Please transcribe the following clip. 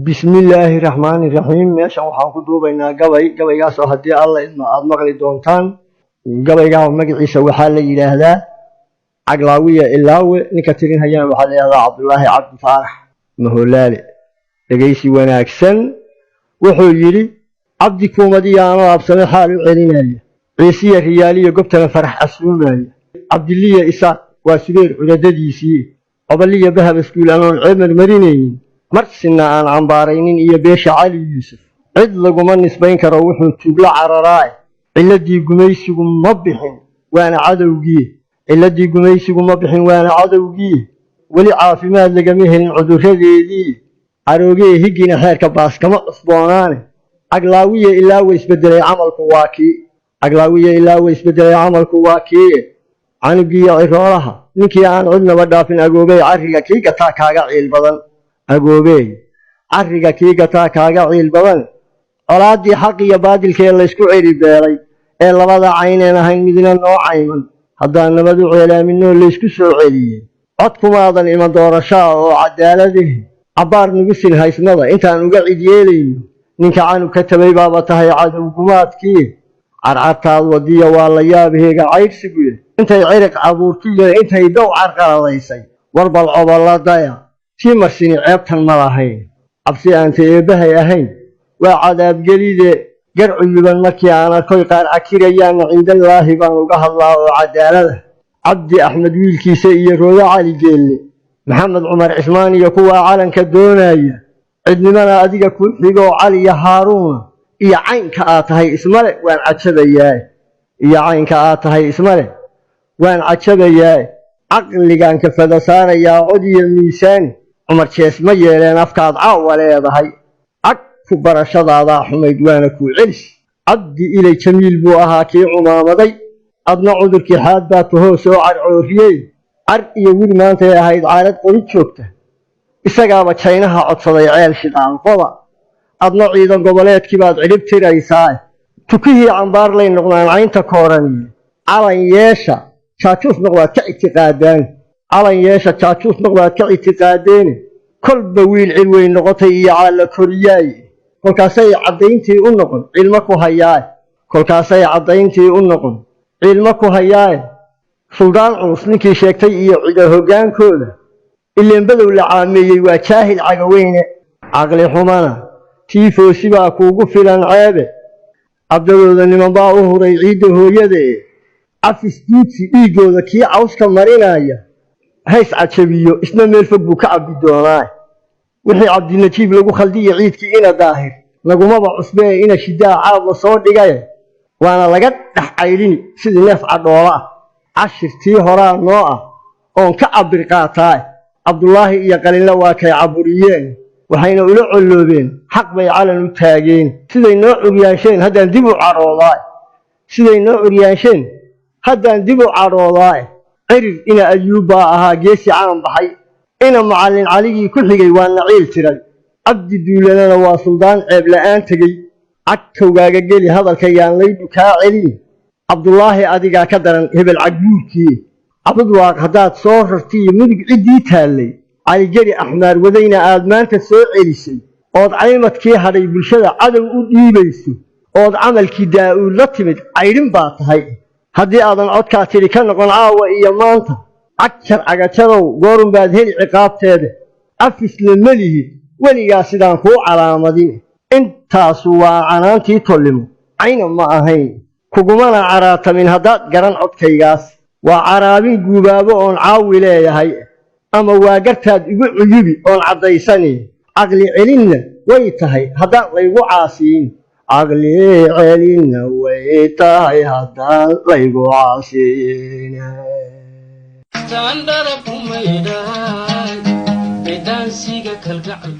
بسم الله الرحمن الرحيم ماشان waxaan ku duubaynaa gabaygaas oo hadii alla idma aad maqli doontaan gabayga magaciisa waxa la yiraahdaa caglaawiya ilaawe ninka tirin hayaan waxa la yiraahdaa Cabdullaahi Cabdi Faarax mahulaale dhageysi wanaagsan wuxuu yiri abdi kuumadiyaano absame xaal u celinaya ciisiya riyaaliyo gobtana farax asluunaya abdiliya isa waa subeer cudadadiisii abaliya bahab iskuulaan ceemad marinayeen marxina aan cambaaraynin iyo beesha cali yuusuf cid laguma nisbayn karo wuxuu tugla cararaay ciladii gumaysigu ma bixin waana cadawgii ciladii gumaysigu ma bixin waana cadawgii wali caafimaad lagama helin cuduradeedii aroogay higina xeerka baaskama cusboonaane caglaawiya ilaa way isbedelay camalku waakii caglaawiya ilaa way isbedelay camalku waakii anigiyo ciroolaha ninkii aan cidnaba dhaafin agoobay ariga kii gataa kaaga ciil badan agoobay ariga kii gataa kaaga ciil badan colaadii xaq iyo baadilkee la isku ciri beelay ee labada cayneen ahayn midna noocayman haddaan nabadu ceelaaminoo la isku soo celiyey codkumaadan ima doorashaa oo cadaaladih cabbaar nugu sin haysnada intaan uga cid yeelayno ninka canug ka tabay baaba tahay cadowgumaadkii carcartaad wadiya waa la yaabheega caydhsiguye intay ciriq cabuurtiyo intay dow carqaladaysay warbal cobolladaya tii marsini ceebtan ma lahayn cabsi aanta eebbahay ahayn waa cadaabgelide garcuyuban markii aan arkoy qaar cakirayaanna cindallaahi baan uga hadlaa oo cadaalada cabdi axmed wiilkiisa iyo roodo cali geelle maxamed cumar cismaan iyo kuwaa calanka doonaya cidnimana adiga ku xigoo cali iyo haaruuna iyo caynka aad tahay ismale waan cajabayaa iyo caynka aad tahay ismale waan cajabayaa caqligan ka fada saarayaa cod iyo miisaani cumar jees ma yeeleen afkaad caawa leedahay ku barashadaada xumayd waana ku celis abdi ilay jamiil buu ahaa kii cumaamaday adna cudurkii xaad baa tahoo soo carcooriyey car iyo wir maantay ahayd caalad qori joogta isagaaba jaynaha codsaday ceel shidaan qoba adna ciidan goboleedkii baad cidhib tiraysaa tukihii cambaar lay noqdaan caynta kooraniye calan yeesha jaajuus noqdaad ka ictiqaadaan calan yeesha jaajuus noqdaad ka ictiqaadeene kolba wiil cil weyn noqotay iyo caala koriyaaye kolkaasay caddayntii u noqon cilmo ku hayaa kolkaasay caddayntii u noqon cilmo ku hayaa suldaan culus ninkii sheegtay iyo cida hoggaankooda ileen badow la caameeyey waa jaahil cagaweyne caqli xumana tii foosi baa kuugu filan ceebe cabdadooda niman baa u huray ciidda hooyada cafis duudsi dhiiggooda kii cawska marinaya hays cajabiyo isna meel fog buu ka cabdi doonaa wixii cabdinajiib lagu khaldiyo ciidkii ina daahir lagumaba cusbee ina shidaa caab la soo dhigay waana laga dhex caylini sidii neef cadhoola ah cashirtii horaa noo ah oon ka cabir qaataa cabdullaahi iyo qalinla waa kay caburiyeen waxayna ula colloobeen xaq bay calan u taageen siday noo curyaansheen haddaan dib u cadhoodaa siday noo curyaansheen haddaan dib u cadhoodaa cirir ina ayuub baa ahaa geesi caan baxay ina macallin caligii ku xigay waa naciil tiray cabdi duulanana waa suldaan ceeb la'aan tegey cagkowgaaga geli hadalka yaan laydu kaa celin cabdullaahi adigaa ka daran hebel cagbuurkii cabdudwaaq haddaad soo rartiiyo mudug ciddii taallay caligeri axmaar wadayna aad maanta soo celisay ood caymadkii hadhay bulshada cadow u dhiibayso ood camalkii daa'uud la timid caydhin baa tahay haddii aadan codkaa tidhi ka noqon caawa iyo maanta cagjar cagajarow goorun baad heli ciqaabteeda afisna ma lihid weligaa sidaan kuu calaamadin intaasu waa canaantii tollimo cayna ma ahayn kugumana caraatamin haddaad garan codkaygaas waa caraabin guubaabo oon caawi leeyahay ama waa gartaad igu cuyubi oon caddaysani caqli celinna way tahay haddaan laygu caasiin caqli celinna way tahay haddaan laygu caasiin Tandara kumayda, bedansiga kalgacal.